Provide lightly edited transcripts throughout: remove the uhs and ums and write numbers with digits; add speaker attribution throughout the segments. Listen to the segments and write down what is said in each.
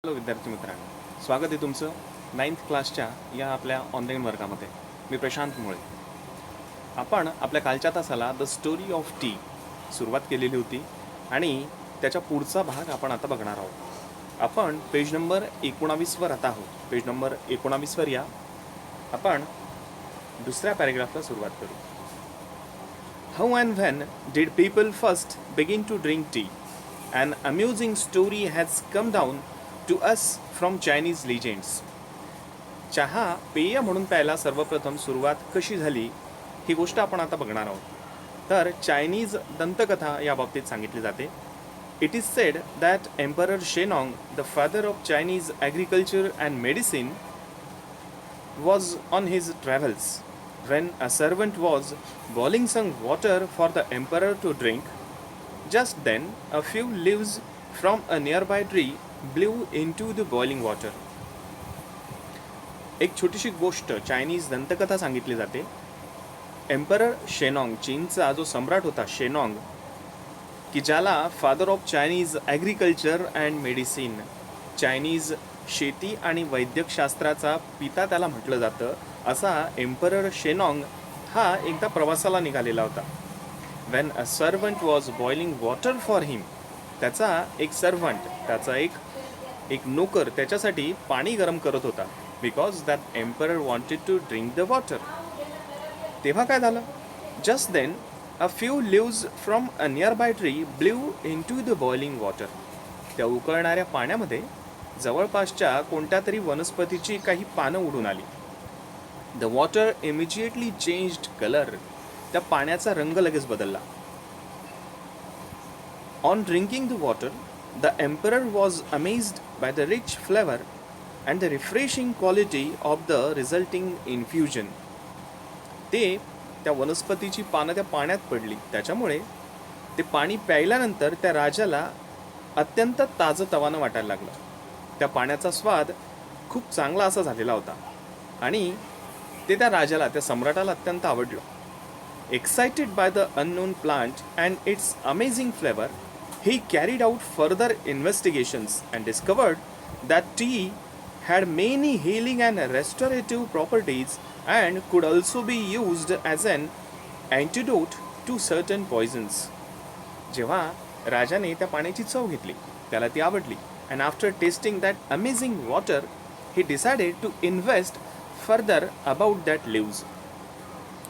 Speaker 1: Hello विद्यार्थी मित्रांनो, स्वागत आहे तुमचं 9th क्लासच्या या आपल्या ऑनलाईन वर्गामध्ये. मी प्रशांत मुळे. आपण आपल्या कालच्या तासाला द स्टोरी ऑफ टी सुरुवात केलेली होती आणि त्याच्या पुढचा भाग आपण आता बघणार आहोत. आपण पेज नंबर 19वर आता आहोत. पेज नंबर 19वर या. आपण दुसऱ्या पॅरेग्राफला सुरुवात करू. How and when did people first begin to drink tea? An amusing story has come down to us from Chinese legends. चहा पेय म्हणून प्यायला सर्वप्रथम सुरुवात कशी झाली ही गोष्ट आपण आता बघणार आहोत. तर चायनीज दंतकथा या बाबतीत सांगितली जाते. It is said that emperor Shennong, the father of Chinese agriculture and medicine, was on his travels when a servant was boiling some water for the emperor to drink. Just then, a few leaves from a nearby tree blew into the boiling water. एक छोटीशी गोष्ट Chinese दंतकथा सांगितली जाते. Emperor शेनॉंग, चीनचा जो सम्राट होता शेनॉंग, की ज्याला father of Chinese agriculture and medicine, Chinese शेती आणि वैद्यकशास्त्राचा पिता त्याला म्हटलं जातं, असा एम्परर शेनॉंग हा एकदा प्रवासाला निघालेला होता. When a servant was boiling water for him, त्याचा एक सर्वंट, त्याचा एक नोकर त्याच्यासाठी पाणी गरम करत होता. Because that emperor wanted to drink the water. तेव्हा काय झालं? Just then a few leaves from a nearby tree blew into the boiling water. त्या उकळणाऱ्या पाण्यामध्ये जवळपासच्या कोणत्या तरी वनस्पतीची काही पानं उडून आली. The water immediately changed colour. त्या पाण्याचा रंग लगेच बदलला. On drinking the water, the emperor was amazed by the rich flavour and the refreshing quality of the resulting infusion. त्या वनस्पतीची पानं त्या पाण्यात पडली, त्याच्यामुळे ते पाणी प्यायल्यानंतर त्या राजाला अत्यंत ताजंतवानं वाटायला लागलं. त्या पाण्याचा स्वाद खूप चांगला असा झालेला होता आणि ते त्या राजाला, त्या सम्राटाला अत्यंत आवडलं. Excited by the unknown plant and its amazing flavor, he carried out further investigations and discovered that tea had many healing and restorative properties and could also be used as an antidote to certain poisons. जेव्हा राजाने त्या पाण्याची चव घेतली, त्याला ती आवडली, and after tasting that amazing water, he decided to invest further about that leaves.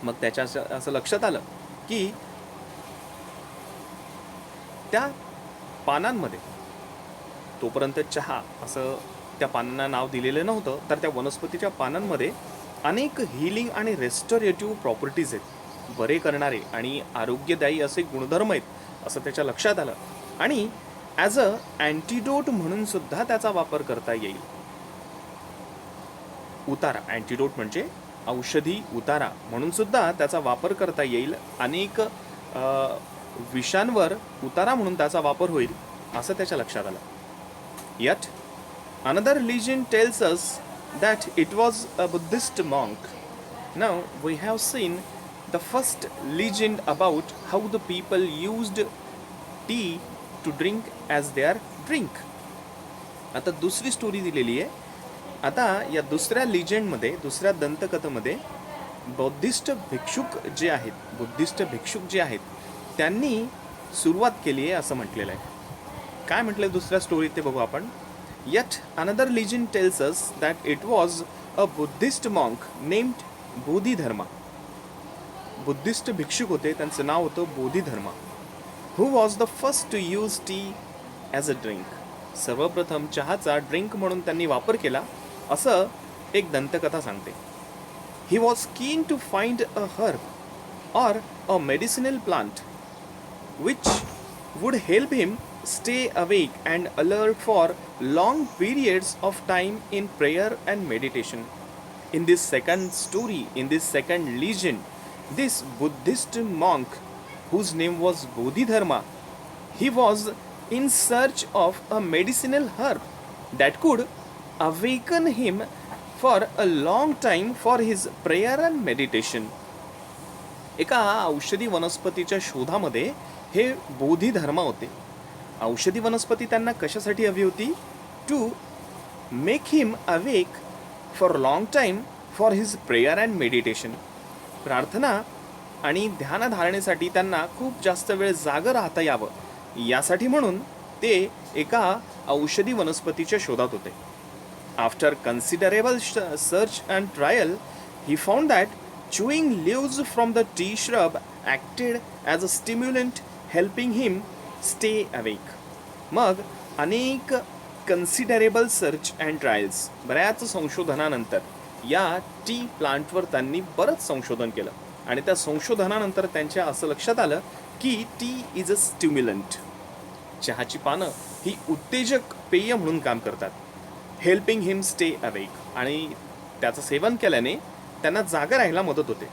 Speaker 1: मग त्याच्या असं लक्षात आलं की त्या पानांमध्ये, तोपर्यंत चहा असं त्या पानांना नाव दिलेलं नव्हतं, तर त्या वनस्पतीच्या पानांमध्ये अनेक हिलिंग आणि रेस्टोरेटिव्ह प्रॉपर्टीज आहेत, बरे करणारे आणि आरोग्यदायी असे गुणधर्म आहेत असं त्याच्या लक्षात आलं. आणि ॲज अ अँटीडोट म्हणून सुद्धा त्याचा वापर करता येईल. उतारा, अँटीडोट म्हणजे औषधी उतारा म्हणून सुद्धा त्याचा वापर करता येईल. अनेक विषांवर उतारा म्हणून त्याचा वापर होईल असं त्याच्या लक्षात आलं. Yet another legend tells us that it was a Buddhist monk. Now we have seen the first legend about how the people used tea to drink as their drink. आता दुसरी स्टोरी दिलेली आहे. आता या दुसऱ्या लिजेंडमध्ये, दुसऱ्या दंतकथेमध्ये बुद्धिस्ट भिक्षुक जे आहेत त्यांनी सुरुवात केली आहे असं म्हटलेलं आहे. काय म्हटलं दुसऱ्या स्टोरीत ते बघू आपण. Yet another legend tells us that it was a Buddhist monk named Bodhidharma. Buddhist भिक्षुक होते, त्यांचं नाव होतं Bodhidharma. Who was the first to use tea as a drink. सर्वप्रथम चहाचा ड्रिंक म्हणून त्यांनी वापर केला असं एक दंतकथा सांगते. He was keen to find a herb or a medicinal plant which would help him stay awake and alert for long periods of time in prayer and meditation. In this second story, in this second legend, this Buddhist monk whose name was Bodhidharma, he was in search of a medicinal herb that could awaken him for a long time for his prayer and meditation. एका औषधी वनस्पतीच्या शोधामध्ये हे बोधिधर्मा होते. औषधी वनस्पती त्यांना कशासाठी हवी होती? To make him awake for long time for his prayer and meditation. प्रार्थना आणि ध्यानधारणेसाठी त्यांना खूप जास्त वेळ जागं राहता यावं यासाठी म्हणून ते एका औषधी वनस्पतीच्या शोधात होते. After considerable search and trial he found that chewing leaves from the tea shrub acted as a stimulant helping him stay awake. मग अनेक कन्सिडरेबल सर्च अँड ट्रायल्स, बऱ्याच संशोधनानंतर या टी प्लांटवर त्यांनी बरंच संशोधन केलं आणि त्या संशोधनानंतर त्यांच्या असं लक्षात आलं की टी इज अ स्टिम्युलंट. चहाची पानं ही उत्तेजक पेय म्हणून काम करतात. हेल्पिंग हिम स्टे अवेक, आणि त्याचं सेवन केल्याने त्यांना जागा राहायला मदत होते.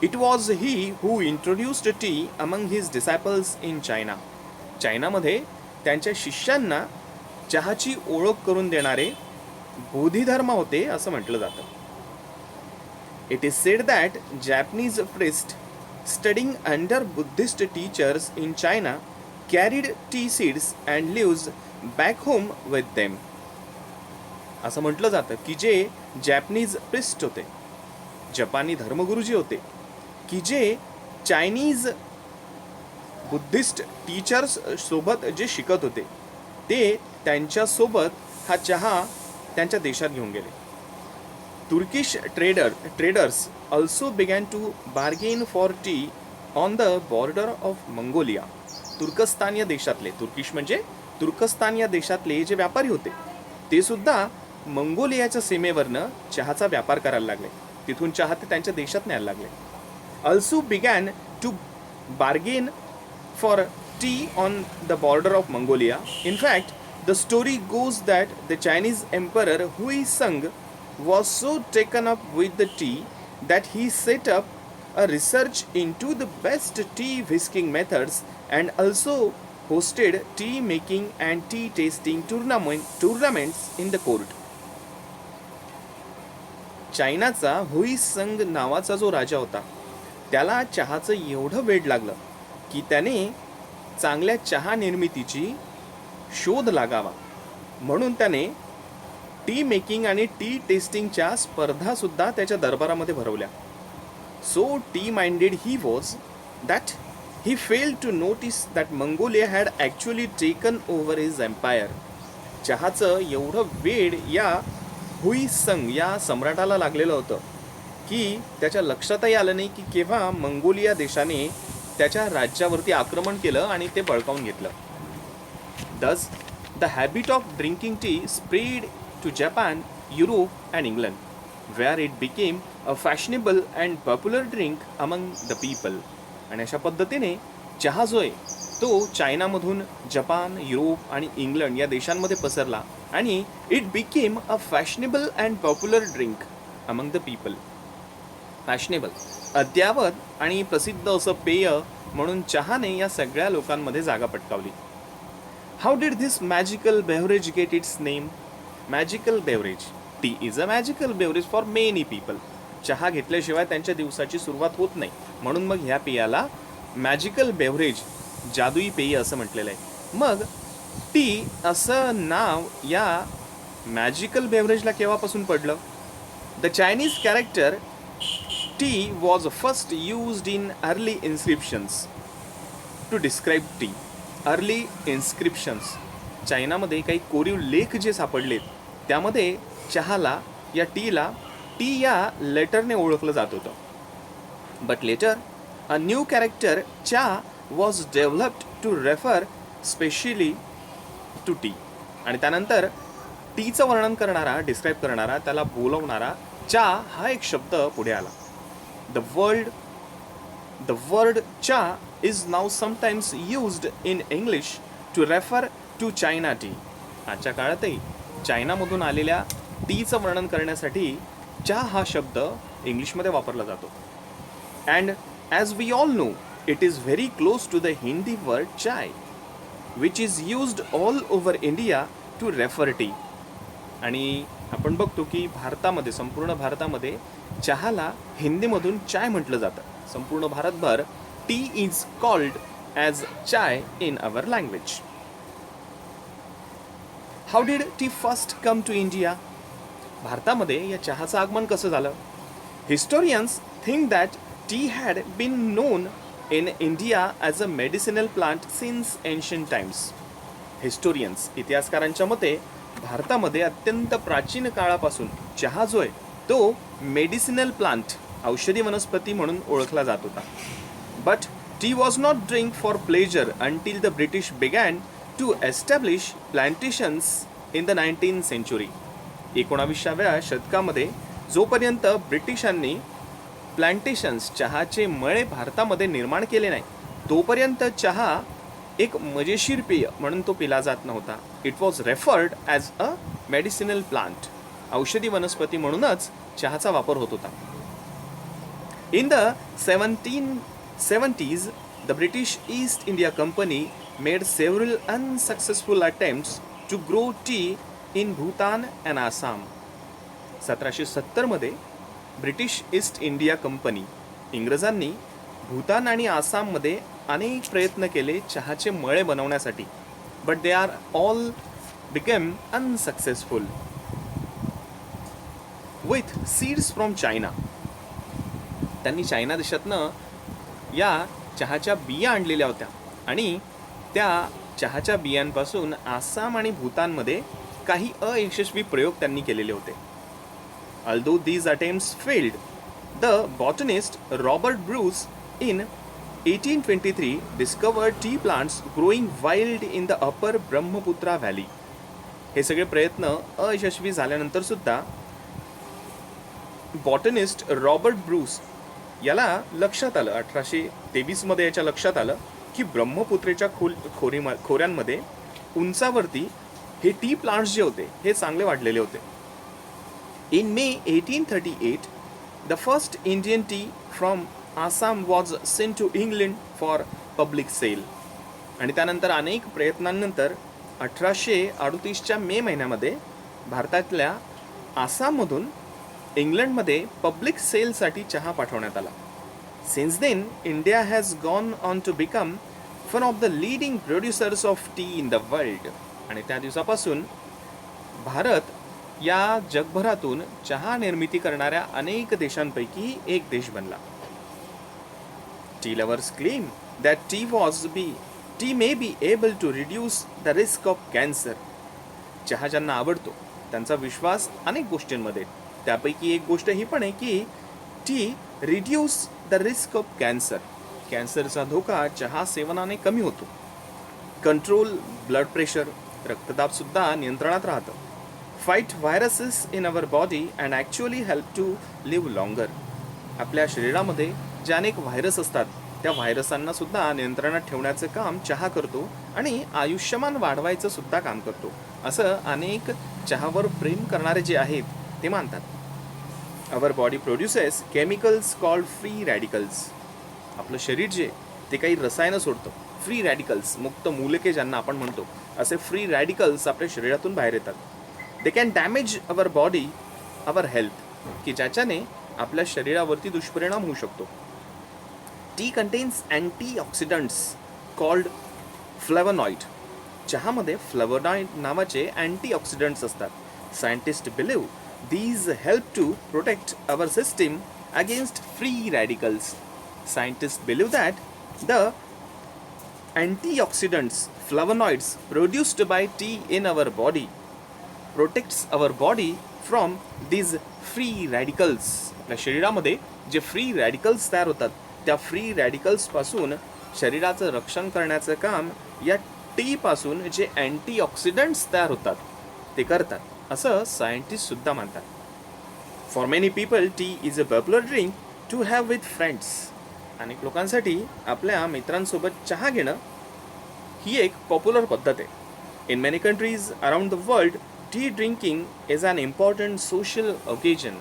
Speaker 1: It was he who introduced tea among his disciples in China. चायनामध्ये त्यांच्या शिष्यांना चहाची ओळख करून देणारे बोधिधर्म होते असं म्हटलं जातं. It is said that Japanese priest studying under Buddhist teachers in China carried tea seeds and leaves back home with them. असं म्हटलं जातं की जे जॅपनीज प्रिस्ट होते, जपानी धर्मगुरुजी होते, की जे चायनीज बुद्धिस्ट टीचर्स सोबत जे शिकत होते ते त्यांच्यासोबत हा चहा त्यांच्या देशात घेऊन गेले. Turkish traders also began to bargain for tea on the border of Mongolia. तुर्कस्तान या देशातले, तुर्किश म्हणजे तुर्कस्तान या देशातले जे व्यापारी होते ते सुद्धा मंगोलियाच्या सीमेवरनं चहाचा व्यापार करायला लागले. तिथून चहा ते त्यांच्या देशात न्यायला लागले. Also began to bargain for tea on the border of Mongolia. In fact the story goes that the Chinese emperor Huizong was so taken up with the tea that he set up a research into the best tea whisking methods and also hosted tea making and tea tasting tournaments in the court. चायनाचा हुईसंग नावाचा जो राजा होता त्याला चहाचं एवढं वेड लागलं की त्याने चांगल्या चहा निर्मितीची शोध लागावा म्हणून त्याने टी मेकिंग आणि टी टेस्टिंगच्या स्पर्धा सुद्धा त्याच्या दरबारामध्ये भरवल्या. So T minded he was that he failed to notice that Mongolia had actually taken over his empire. चहाचं एवढं वेड या हुईसंग या सम्राटाला लागलेलं होतं की त्याच्या लक्षातही आलं नाही की केव्हा मंगोलिया देशाने त्याच्या राज्यावरती आक्रमण केलं आणि ते बळकावून घेतलं. Thus, the habit of drinking tea spread to Japan, Europe and England, where it became a fashionable and popular drink among the people. आणि अशा पद्धतीने चहा जो आहे तो चायनामधून जपान, युरोप आणि इंग्लंड या देशांमध्ये पसरला आणि it became a fashionable and popular drink among the people. Fashionable, अद्यावत आणि प्रसिद्ध असं पेय म्हणून चहाने या सगळ्या लोकांमध्ये जागा पटकावली. How did this magical beverage get its name? Magical beverage, tea is a magical beverage for many people. चहा घेतल्याशिवाय त्यांच्या दिवसाची सुरुवात होत नाही म्हणून मग ह्या पेयाला मॅजिकल बेव्हरेज, जादुई पेय असं म्हटलेलं आहे. मग टी असं नाव या मॅजिकल बेव्हरेजला केव्हापासून पडलं? The Chinese character tea was first used in early inscriptions to describe tea. Early inscriptions, चायनामध्ये काही कोरीव लेख जे सापडलेत त्यामध्ये चहाला या टीला टी या लेटरने ओळखलं जात होतं. But letter a new character चा was developed to refer specially to tea. आणि त्यानंतर टीचं वर्णन करणारा, डिस्क्राईब करणारा, त्याला बोलवणारा चा हा एक शब्द पुढे आला. The word cha is now sometimes used in English to refer to China tea. आजच्या काळातही चायनामधून आलेल्या टीचं वर्णन करण्यासाठी चहा हा शब्द इंग्लिशमध्ये वापरला जातो. And as we all know it is very close to the Hindi word chai which is used all over India to refer tea. आणि आपण बघतो की भारतामध्ये, संपूर्ण भारतामध्ये चहाला हिंदीमधून चाय म्हटलं जातं. संपूर्ण भारतभर tea is called as chai in our language. How did tea first come to India? भारतामध्ये या चहाचं आगमन कसं झालं? Historians think that tea had been known in India as a medicinal plant since ancient times. Historians इतिहासकारांच्या मते भारतामध्ये अत्यंत प्राचीन काळापासून चहा जो आहे तो मेडिसिनल प्लांट औषधी वनस्पती म्हणून ओळखला जात होता. But tea was not drink for pleasure until the British began to establish plantations in the 19th century. 19व्या शतकामध्ये जोपर्यंत ब्रिटिशांनी प्लांटेशन्स चहाचे मळे भारतामध्ये निर्माण केले नाही तोपर्यंत चहा एक मजेशीर पेय म्हणून तो पिला जात नव्हता. It was referred as a medicinal plant. औषधी वनस्पती म्हणूनच चहाचा वापर होत होता. In the 1770s, the British East India Company made several unsuccessful attempts to grow tea in Bhutan and Assam. 1770 मध्ये ब्रिटिश ईस्ट इंडिया कंपनी इंग्रजांनी भूतान आणि आसाममध्ये अनेक प्रयत्न केले चहाचे मळे बनवण्यासाठी. But they are all became unsuccessful. With seeds from China, त्यांनी चायना देशातनं या चहाच्या बिया आणलेल्या होत्या आणि त्या चहाच्या बियांपासून आसाम आणि भूतानमध्ये काही अयशस्वी प्रयोग त्यांनी केलेले होते. Although these attempts failed, the botanist Robert Bruce in 1823 discovered tea plants growing wild in the upper Brahmaputra valley. हे सगळे प्रयत्न अयशस्वी झाल्यानंतर सुद्धा बॉटनिस्ट रॉबर्ट ब्रूस याला लक्षात आलं 1823 मध्ये याच्या लक्षात आलं की ब्रह्मपुत्रेच्या खोऱ्यांमध्ये उंचावरती हे टी प्लांट्स जे होते हे चांगले वाढलेले होते. In May 1838, the first Indian tea from Assam was sent to England for public sale. आणि त्यानंतर अनेक प्रयत्नांनंतर 1838च्या मे महिन्यामध्ये भारतातल्या आसाममधून इंग्लंडमध्ये पब्लिक सेलसाठी चहा पाठवण्यात आला. Since then, India has gone on to become one of the leading producers of tea in the world. आणि त्या दिवसापासून भारत या जगभरातून चहा निर्मिती करणाऱ्या अनेक देशांपैकी एक देश बनला. Tea lovers claim that tea may be able to reduce the risk of cancer. चहा ज्यांना आवडतो त्यांचा विश्वास अनेक गोष्टींमध्ये, त्यापैकी एक गोष्ट ही पण आहे की tea reduce the risk of cancer. कॅन्सरचा धोका चहा सेवनाने कमी होतो. कंट्रोल ब्लड प्रेशर, रक्तदाबसुद्धा नियंत्रणात राहतं. Fight viruses in our body and actually help to live longer. आपल्या शरीरामध्ये जे अनेक व्हायरस असतात त्या व्हायरसांना सुद्धा नियंत्रणात ठेवण्याचं काम चहा करतो आणि आयुष्यमान वाढवायचं सुद्धा काम करतो, असं अनेक चहावर प्रेम करणारे जे आहेत ते मानतात. Our body produces chemicals called free radicals. आपलं शरीर जे ते काही रसायनं सोडतं, फ्री रॅडिकल्स, मुक्त मूलके ज्यांना आपण म्हणतो, असे फ्री रॅडिकल्स आपल्या शरीरातून बाहेर येतात. They can damage our body, our health, की ज्याच्याने आपल्या शरीरावरती दुष्परिणाम होऊ शकतो. Tea contains antioxidants called flavonoid. चहामध्ये फ्लेवनॉइड नावाचे अँटीऑक्सिडंट्स असतात. Scientist believe these help to protect our system against free radicals. Scientists believe that the antioxidants, flavonoids produced by tea in our body protects our body from these free radicals. आपल्या शरीरामध्ये जे free radicals तयार होतात त्या free radicals पासून शरीराचं रक्षण करण्याचं काम या टी पासून जे अँटीऑक्सिडंट्स तयार होतात ते करतात, असं सायंटिस्ट सुद्धा मानतात. For many people tea is a popular drink to have with friends. अनेक लोकांसाठी आपल्या मित्रांसोबत चहा घेणं ही एक पॉप्युलर पद्धत आहे. In many countries around the world tea drinking is an important social occasion.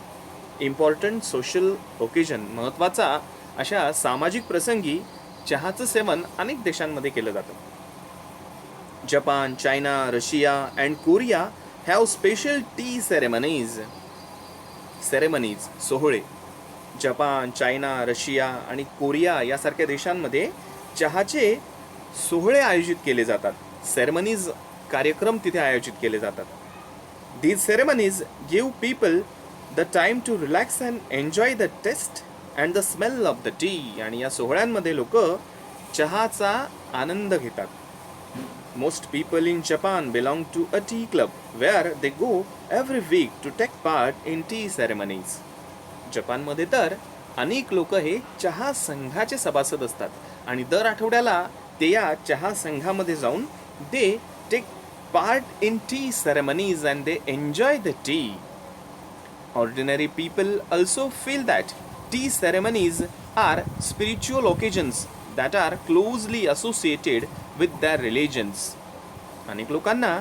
Speaker 1: Important social occasion, महत्त्वाचा अशा सामाजिक प्रसंगी चहाचं सेवन अनेक देशांमध्ये केलं जातं. Japan, China, Russia and Korea have special tea ceremonies. सोहळे. जपान, चायना, रशिया आणि कोरिया यासारख्या देशांमध्ये चहाचे सोहळे आयोजित केले जातात. सेरेमनीज कार्यक्रम तिथे आयोजित केले जातात. These ceremonies give people the time to relax and enjoy the taste and the smell of the tea. आणि या सोहळ्यांमध्ये लोक चहाचा आनंद घेतात. Most people in Japan belong to a tea club where they go every week to take part in tea ceremonies. जपानमध्ये तर अनेक लोक हे चहा संघाचे सभासद असतात आणि दर आठवड्याला ते या चहा संघामध्ये जाऊन they take part in tea ceremonies and they enjoy the tea. Ordinary people also feel that tea ceremonies are spiritual occasions that are closely associated with their religions. अनेक लोकांना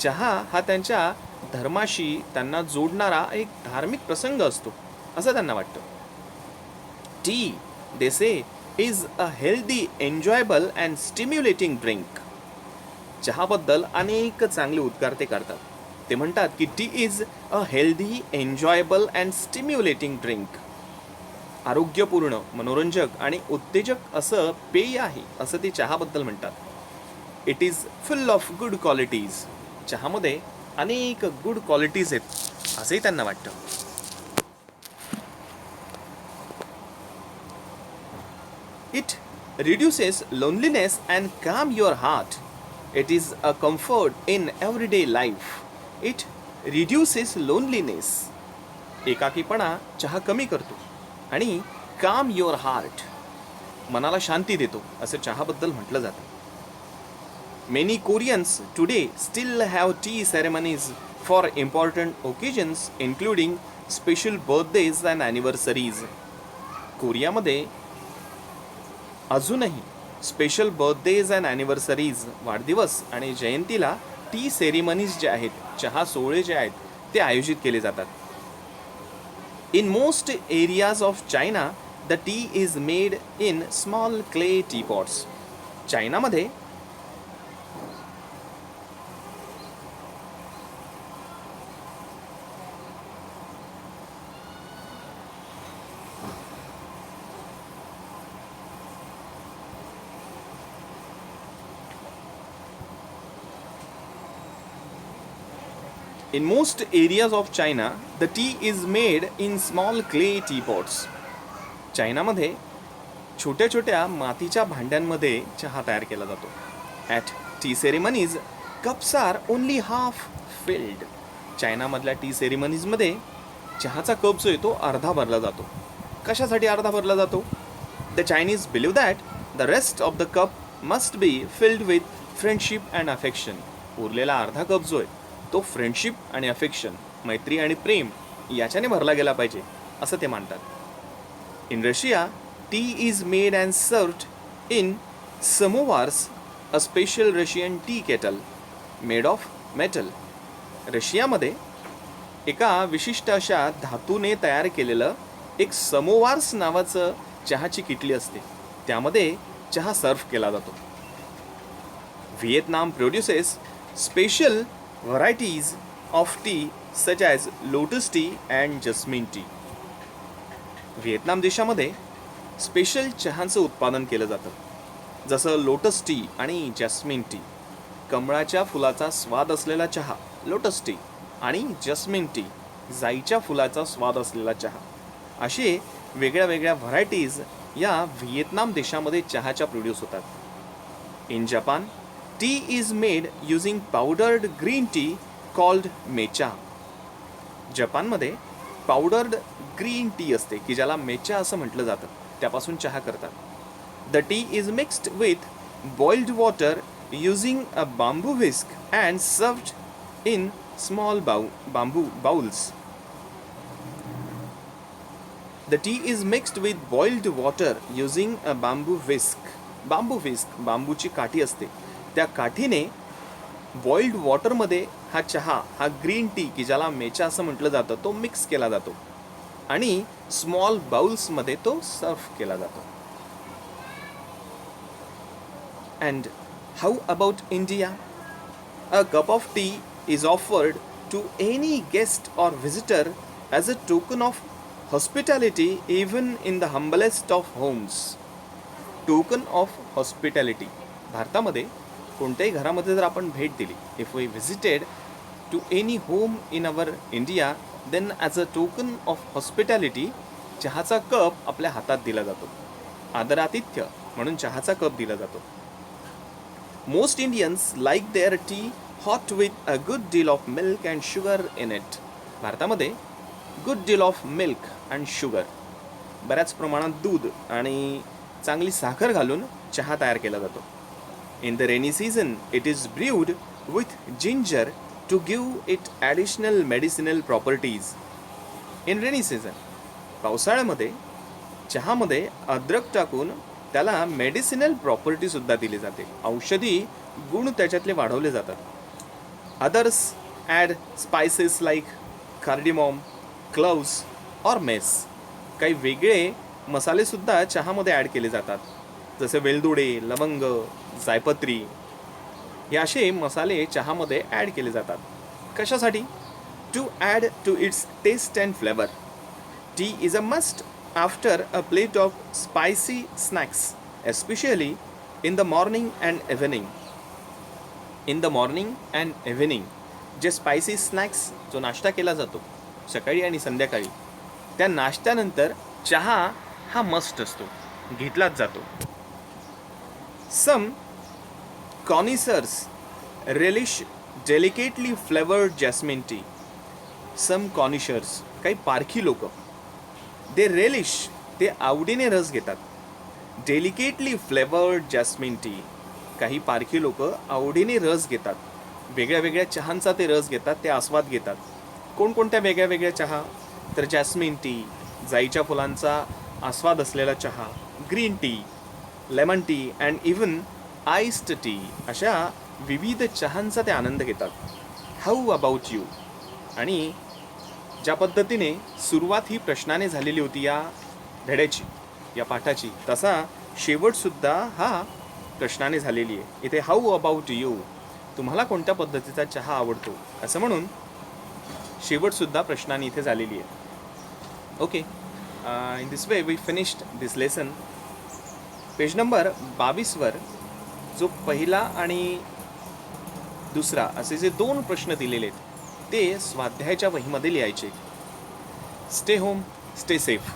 Speaker 1: चहा हा त्यांच्या धर्माशी त्यांना जोडणारा एक धार्मिक प्रसंग असतो असं त्यांना वाटतं. Tea, they say, is a healthy, enjoyable and stimulating drink. चहाबद्दल अनेक चांगले उद्गार ते करतात. ते म्हणतात की T is a healthy, enjoyable and stimulating drink. आरोग्यपूर्ण, मनोरंजक आणि उत्तेजक असं पेय आहे असं ते चहाबद्दल म्हणतात. It is full of good qualities. चहामध्ये अनेक गुड क्वालिटीज आहेत असंही त्यांना वाटतं. इट रिड्युसेस लोनलीनेस अँड काम your heart. It is a comfort in everyday life. It reduces loneliness. एकाकीपणा चहा कमी करतो आणि calm your heart, मनाला शांती देतो असे चहाबद्दल म्हटलं जातं. Many Koreans today still have tea ceremonies for important occasions including special birthdays and anniversaries. कोरियामध्ये अजूनही स्पेशल बर्थडेज अँड ॲनिव्हर्सरीज, वाढदिवस आणि जयंतीला टी सेरेमनीज जे आहेत, चहा सोहळे जे आहेत ते आयोजित केले जातात. In most areas of China the T is made in small clay T pots. चायनामध्ये In most areas of China, the tea is made in small clay teapots. चायनामध्ये छोट्या छोट्या मातीच्या भांड्यांमध्ये चहा तयार केला जातो. At tea ceremonies, cups are only half filled. चायनामधल्या टी सेरेमनीजमध्ये चहाचा कप जो आहे तो अर्धा भरला जातो. कशासाठी अर्धा भरला जातो? The Chinese believe that the rest of the cup must be filled with friendship and affection. उरलेला अर्धा कप जो आहे तो फ्रेंडशिप आणि अफेक्शन, मैत्री आणि प्रेम याच्याने भरला गेला पाहिजे असं ते मानतात. In Russia tea is made and served in samovars, a special Russian tea kettle made of metal. रशियामध्ये एका विशिष्ट अशा धातूने तयार केलेलं एक समोवार्स नावाचं चहाची किटली असते, त्यामध्ये चहा सर्व्ह केला जातो. Vietnam produces special varieties of tea such as lotus tea and jasmine tea. Vietnam देशामध्ये स्पेशल चहांचं उत्पादन केलं जातं, जसं लोटस टी आणि जॅस्मिन टी. कमळाच्या फुलाचा स्वाद असलेला चहा लोटस टी आणि जॅस्मिन टी जाईच्या फुलाचा स्वाद असलेला चहा, असे वेगळ्या वेगळ्या व्हरायटीज या व्हिएतनाम देशामध्ये चहाच्या प्रोड्यूस होतात. In Japan tea is made using powdered green tea called mecha. जपानमध्ये पावडर्ड ग्रीन टी असते की ज्याला मेचा असं म्हटलं जातं, त्यापासून चहा करतात. The T is mixed with boiled water using a bamboo whisk and served in small bamboo bowls. The tea is mixed with boiled water using a bamboo whisk. बांबूची काठी असते, त्या काठीने बॉइल्ड वॉटरमध्ये हा चहा, हा ग्रीन टी की ज्याला मेचा असं म्हटलं जातं, तो मिक्स केला जातो आणि स्मॉल बाउल्समध्ये तो सर्व्ह केला जातो. And how about India? A cup of tea is offered to any guest or visitor as a token of hospitality even in the humblest of homes. Token of hospitality. भारतामध्ये कोणत्याही घरामध्ये जर आपण भेट दिली, if we visited to any home in our India, then as a token of hospitality चहाचा cup आपल्या हातात दिला जातो. आदरातिथ्य म्हणून चहाचा कप दिला जातो. Most Indians like their tea hot with a good deal of milk and sugar in it. भारतामध्ये good deal of milk and sugar, बऱ्याच प्रमाणात दूध आणि चांगली साखर घालून चहा तयार केला जातो. In the rainy season it is brewed with ginger to give it additional medicinal properties. In rainy season, पावसाळ्यामध्ये चहामध्ये अद्रक टाकून त्याला मेडिसिनल प्रॉपर्टीसुद्धा दिली जाते. औषधी गुण त्याच्यातले वाढवले जातात. Others add spices like cardamom, cloves or mace. काही वेगळे मसालेसुद्धा चहामध्ये ॲड केले जातात, जसे वेलदोडे, लवंग, जायपत्री. हे असे मसाले चहामध्ये ॲड केले जातात. कशासाठी? To add to its taste and flavour. Tea is a must after a plate of spicy snacks, especially in the morning and evening. In the morning and evening जे स्पायसी स्नॅक्स, जो नाश्ता केला जातो सकाळी आणि संध्याकाळी, त्या नाश्त्यानंतर चहा हा मस्ट असतो, घेतलाच जातो. Some connoisseurs relish delicately flavoured jasmine tea. Some connoisseurs, काही पारखी लोक, दे रेलिश, ते आवडीने रस घेतात. डेलिकेटली फ्लेवर्ड जॅस्मिन टी, काही पारखी लोक आवडीने रस घेतात. वेगळ्या वेगळ्या चहांचा ते रस घेतात, ते आस्वाद घेतात. कोणकोणत्या वेगळ्या वेगळ्या चहा? तर जॅस्मिन टी, जाईच्या फुलांचा आस्वाद असलेला चहा, green tea, lemon tea and even iced tea, अशा विविध चहांचा ते आनंद घेतात. How about you? आणि ज्या पद्धतीने सुरुवात ही प्रश्नाने झालेली होती या धड्याची, या पाठाची, तसा शेवटसुद्धा हा प्रश्नाने झालेली आहे. इथे हाऊ अबाउट यू, तुम्हाला कोणत्या पद्धतीचा चहा आवडतो, असं म्हणून शेवटसुद्धा प्रश्नाने इथे झालेली आहे. Okay, in this way we finished this lesson. Page number 22वर जो पहिला आणि दुसरा असे जे 2 प्रश्न दिलेले आहेत ते स्वाध्यायाच्या वहीमध्ये लिहायचे. Stay home, stay safe.